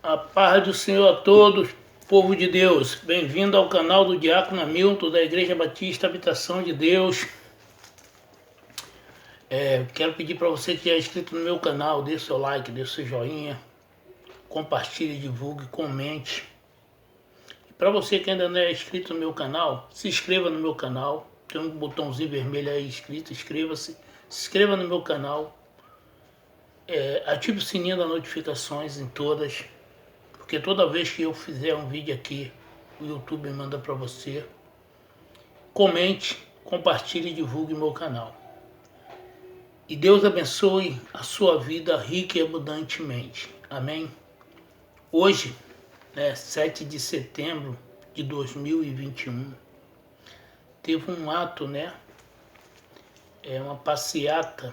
A paz do Senhor a todos, povo de Deus. Bem-vindo ao canal do Diácono Hamilton, da Igreja Batista Habitação de Deus. Quero pedir para você que já é inscrito no meu canal, dê seu like, dê seu joinha, compartilhe, divulgue, comente. E para você que ainda não é inscrito no meu canal, se inscreva no meu canal. Tem um botãozinho vermelho aí escrito, inscreva-se. Se inscreva no meu canal. Ative o sininho das notificações em todas. Porque toda vez que eu fizer um vídeo aqui, o YouTube manda para você. Comente, compartilhe e divulgue meu canal. E Deus abençoe a sua vida rica e abundantemente. Amém? Hoje, 7 de setembro de 2021, teve um ato, uma passeata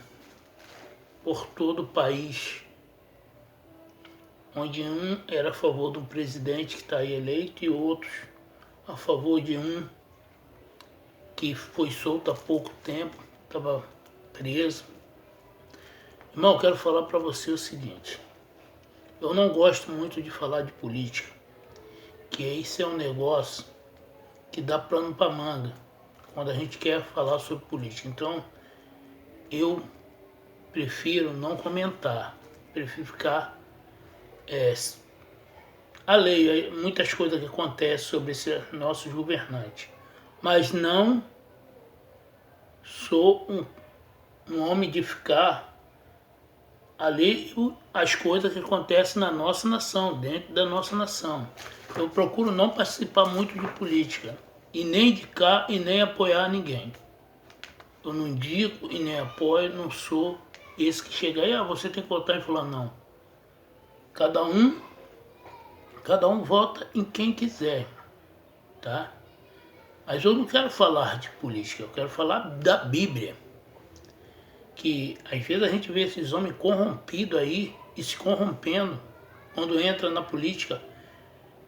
por todo o país, onde um era a favor de um presidente que está aí eleito e outros a favor de um que foi solto há pouco tempo, estava preso. Irmão, eu quero falar para você o seguinte: eu não gosto muito de falar de política, que isso é um negócio que dá plano para manga quando a gente quer falar sobre política. Então, eu prefiro não comentar, prefiro ficar alheio a muitas coisas que acontecem sobre esse nossos governantes. Mas não sou um homem de ficar alheio às coisas que acontecem na nossa nação, dentro da nossa nação. Eu procuro não participar muito de política, e nem indicar e nem apoiar ninguém. Eu não indico e nem apoio, não sou esse que chega aí, você tem que votar em fulano, não. Cada um vota em quem quiser, tá? Mas eu não quero falar de política, eu quero falar da Bíblia. Que às vezes a gente vê esses homens corrompidos aí e se corrompendo quando entra na política.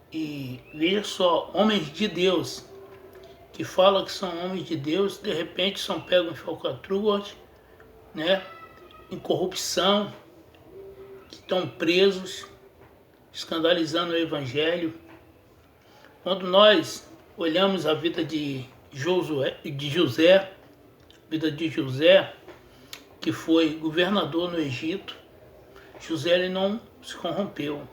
E veja só, homens de Deus que falam que são homens de Deus, de repente são pegos em falcatruas, em corrupção, que estão presos, escandalizando o Evangelho. Quando nós olhamos a vida de José, que foi governador no Egito, José ele não se corrompeu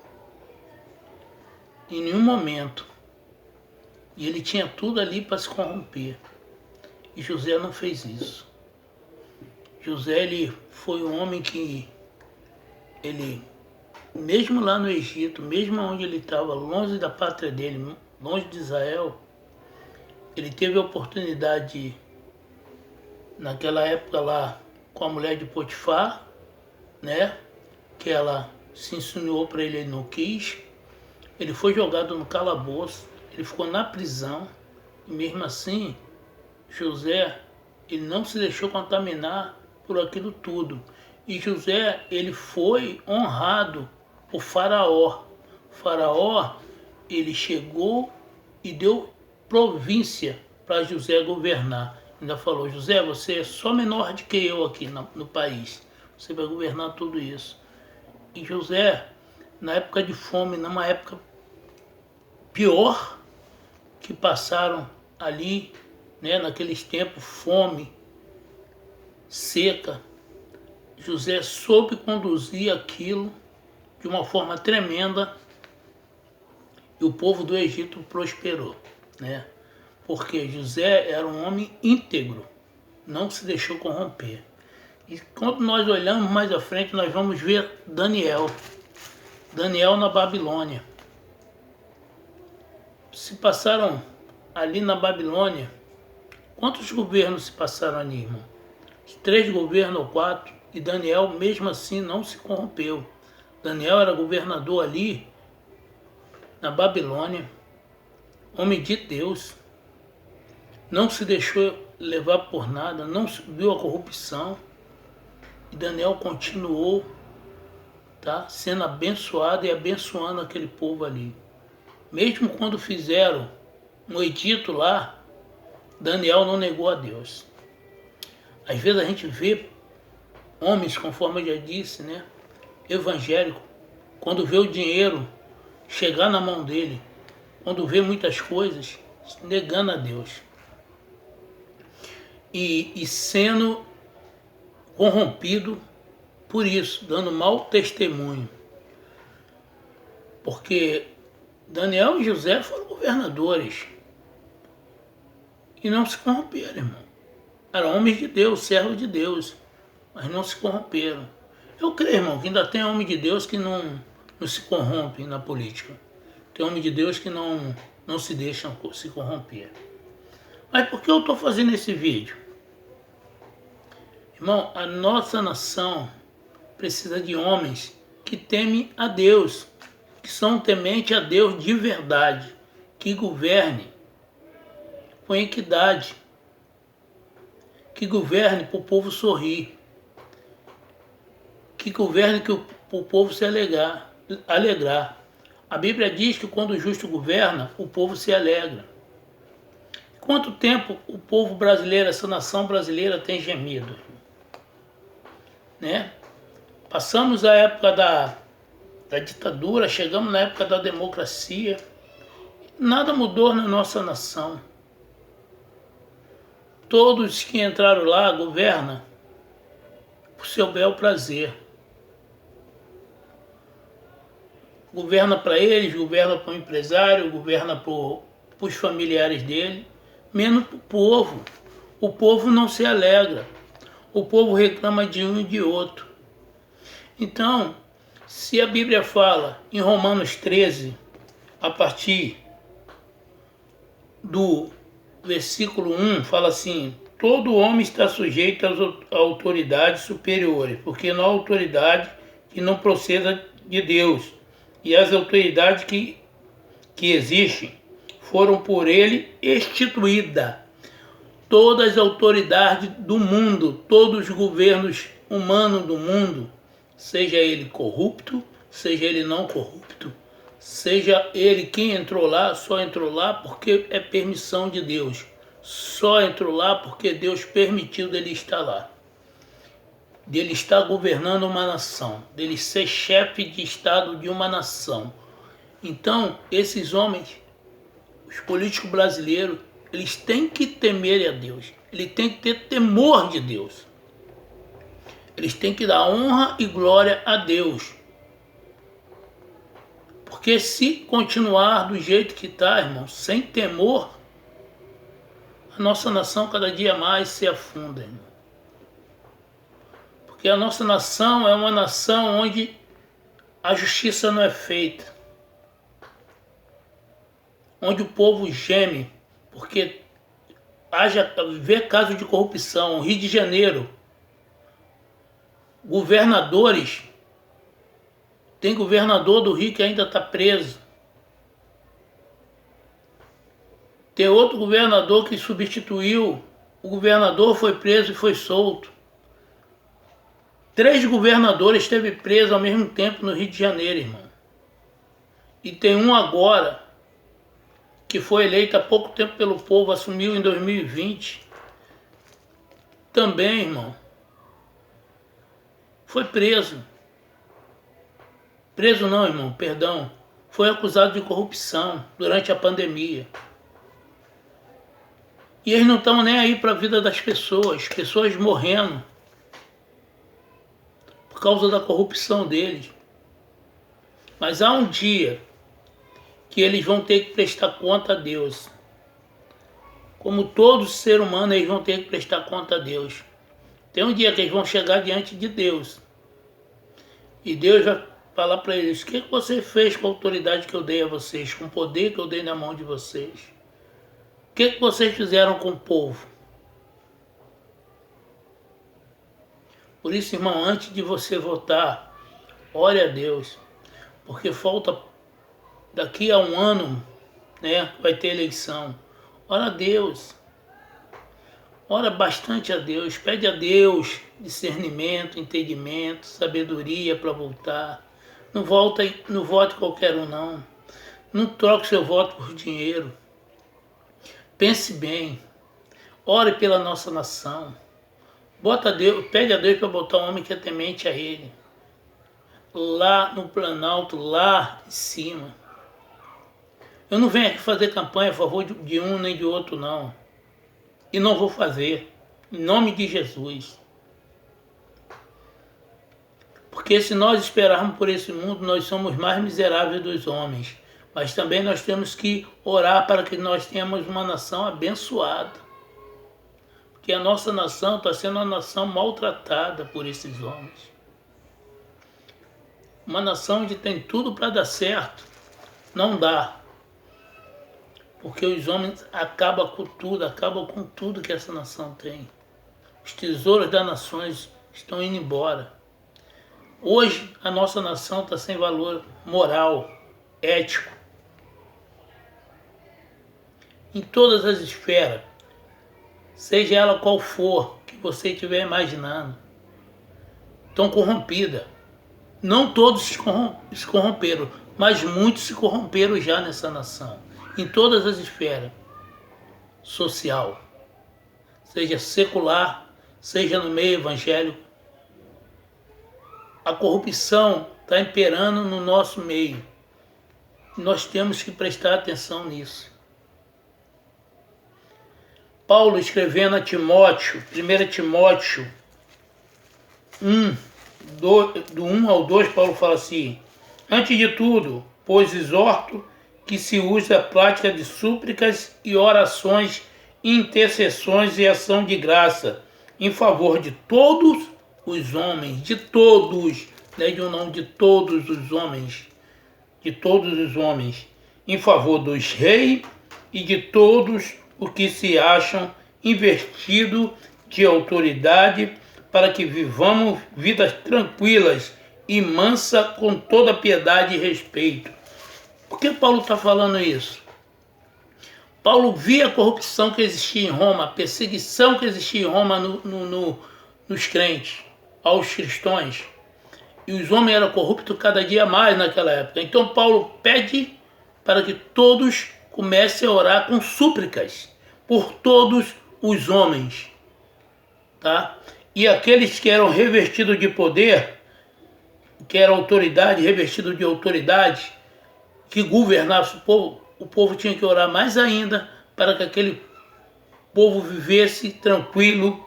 em nenhum momento. E ele tinha tudo ali para se corromper. E José não fez isso. José ele foi um homem que ele, mesmo lá no Egito, mesmo onde ele estava, longe da pátria dele, longe de Israel, ele teve a oportunidade, naquela época lá, com a mulher de Potifar, que ela se insinuou para ele, ele não quis. Ele foi jogado no calabouço, ele ficou na prisão, e mesmo assim, José, ele não se deixou contaminar por aquilo tudo. E José, ele foi honrado por Faraó. Faraó, ele chegou e deu província para José governar. Ainda falou: José, você é só menor do que eu aqui no país. Você vai governar tudo isso. E José, na época de fome, numa época pior que passaram ali, naqueles tempos, fome, seca, José soube conduzir aquilo de uma forma tremenda e o povo do Egito prosperou, porque José era um homem íntegro, não se deixou corromper. E quando nós olhamos mais à frente, nós vamos ver Daniel na Babilônia. Se passaram ali na Babilônia, quantos governos se passaram ali, irmão? 3 governos ou 4, e Daniel mesmo assim não se corrompeu. Daniel era governador ali na Babilônia, homem de Deus, não se deixou levar por nada, não viu a corrupção, e Daniel continuou, sendo abençoado e abençoando aquele povo ali. Mesmo quando fizeram um edito lá, Daniel não negou a Deus. Às vezes a gente vê homens, conforme eu já disse, evangélico, quando vê o dinheiro chegar na mão dele, quando vê muitas coisas, negando a Deus. E sendo corrompido por isso, dando mau testemunho. Porque Daniel e José foram governadores e não se corromperam, irmão. Eram homens de Deus, servos de Deus, mas não se corromperam. Eu creio, irmão, que ainda tem homem de Deus que não se corrompem na política. Tem homem de Deus que não se deixam se corromper. Mas por que eu estou fazendo esse vídeo? Irmão, a nossa nação precisa de homens que temem a Deus, que são tementes a Deus de verdade, que governe com equidade, que governe para o povo sorrir, que governe para o povo se alegrar. A Bíblia diz que quando o justo governa, o povo se alegra. Quanto tempo o povo brasileiro, essa nação brasileira tem gemido? Né? Passamos a época da ditadura, chegamos na época da democracia. Nada mudou na nossa nação. Todos que entraram lá governam por seu bel prazer. Governa para eles, governa para o empresário, governa para os familiares dele, menos para o povo. O povo não se alegra. O povo reclama de um e de outro. Então, se a Bíblia fala em Romanos 13, a partir do versículo 1, fala assim: todo homem está sujeito às autoridades superiores, porque não há autoridade que não proceda de Deus, e as autoridades que existem foram por ele instituídas. Todas as autoridades do mundo, todos os governos humanos do mundo, seja ele corrupto, seja ele não corrupto, seja ele quem entrou lá, só entrou lá porque é permissão de Deus. Só entrou lá porque Deus permitiu dele estar lá. Dele estar governando uma nação, dele ser chefe de Estado de uma nação. Então, esses homens, os políticos brasileiros, eles têm que temer a Deus. Eles têm que ter temor de Deus. Eles têm que dar honra e glória a Deus. Porque se continuar do jeito que está, irmão, sem temor, a nossa nação cada dia mais se afunda, irmão. Porque a nossa nação é uma nação onde a justiça não é feita. Onde o povo geme, porque vê caso de corrupção. Rio de Janeiro, governadores, tem governador do Rio que ainda está preso. Tem outro governador que substituiu, o governador foi preso e foi solto. 3 governadores esteve presos ao mesmo tempo no Rio de Janeiro, irmão. E tem um agora, que foi eleito há pouco tempo pelo povo, assumiu em 2020. Também, irmão, foi preso. Preso não, irmão, perdão. Foi acusado de corrupção durante a pandemia. E eles não estão nem aí para a vida das pessoas. Pessoas morrendo por causa da corrupção deles. Mas há um dia que eles vão ter que prestar conta a Deus. Como todo ser humano, eles vão ter que prestar conta a Deus. Tem um dia que eles vão chegar diante de Deus. E Deus vai falar para eles: o que você fez com a autoridade que eu dei a vocês, com o poder que eu dei na mão de vocês? O que vocês fizeram com o povo? Por isso, irmão, antes de você votar, ore a Deus. Porque falta, daqui a um ano, né, vai ter eleição. Ora a Deus. Ora bastante a Deus. Pede a Deus discernimento, entendimento, sabedoria para votar. Não vote qualquer um, não. Não troque seu voto por dinheiro. Pense bem. Ore pela nossa nação. Pede a Deus para botar um homem que é temente a Ele. Lá no Planalto, lá em cima. Eu não venho aqui fazer campanha a favor de um nem de outro, não. E não vou fazer. Em nome de Jesus. Porque se nós esperarmos por esse mundo, nós somos mais miseráveis dos homens. Mas também nós temos que orar para que nós tenhamos uma nação abençoada. Porque a nossa nação está sendo uma nação maltratada por esses homens. Uma nação onde tem tudo para dar certo. Não dá. Porque os homens acabam com tudo que essa nação tem. Os tesouros das nações estão indo embora. Hoje a nossa nação está sem valor moral, ético. Em todas as esferas, seja ela qual for que você estiver imaginando, estão corrompidas. Não todos se corromperam, mas muitos se corromperam já nessa nação. Em todas as esferas, social, seja secular, seja no meio evangélico. A corrupção está imperando no nosso meio. Nós temos que prestar atenção nisso. Paulo escrevendo a Timóteo, 1 Timóteo 1, do 1 ao 2, Paulo fala assim: antes de tudo, pois exorto que se use a prática de súplicas e orações, intercessões e ação de graça em favor de todos os homens, de todos, não é de um não, de todos os homens, em favor dos reis e de todos os que se acham investidos de autoridade, para que vivamos vidas tranquilas e mansas com toda piedade e respeito. Por que Paulo está falando isso? Paulo via a corrupção que existia em Roma, a perseguição que existia em Roma nos crentes, aos cristãos. E os homens eram corruptos cada dia mais naquela época. Então Paulo pede para que todos comecem a orar com súplicas por todos os homens. Tá? E aqueles que eram revestidos de poder, que eram autoridade, revestidos de autoridade, que governasse o povo tinha que orar mais ainda para que aquele povo vivesse tranquilo,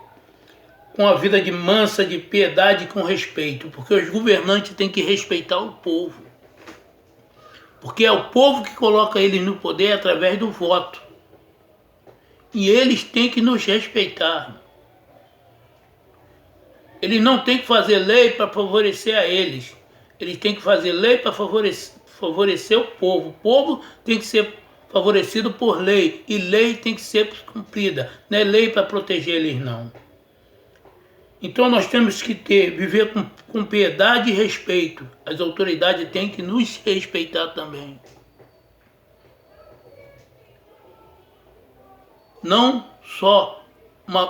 com a vida de mansa, de piedade e com respeito. Porque os governantes têm que respeitar o povo. Porque é o povo que coloca eles no poder através do voto. E eles têm que nos respeitar. Eles não têm que fazer lei para favorecer a eles. Eles têm que fazer lei para favorecer o povo. O povo tem que ser favorecido por lei. E lei tem que ser cumprida. Não é lei para proteger eles, não. Então nós temos que viver com piedade e respeito. As autoridades têm que nos respeitar também. Não só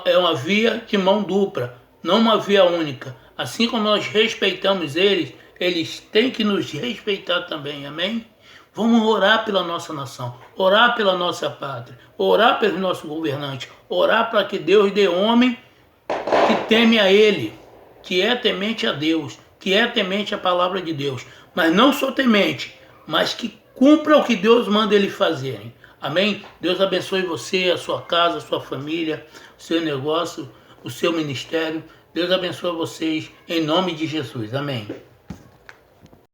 é uma via de mão dupla, não uma via única. Assim como nós respeitamos eles, eles têm que nos respeitar também, amém? Vamos orar pela nossa nação, orar pela nossa pátria, orar pelos nossos governantes, orar para que Deus dê homem que teme a Ele, que é temente a Deus, que é temente à palavra de Deus. Mas não só temente, mas que cumpra o que Deus manda eles fazerem. Amém? Deus abençoe você, a sua casa, a sua família, o seu negócio, o seu ministério. Deus abençoe vocês em nome de Jesus. Amém.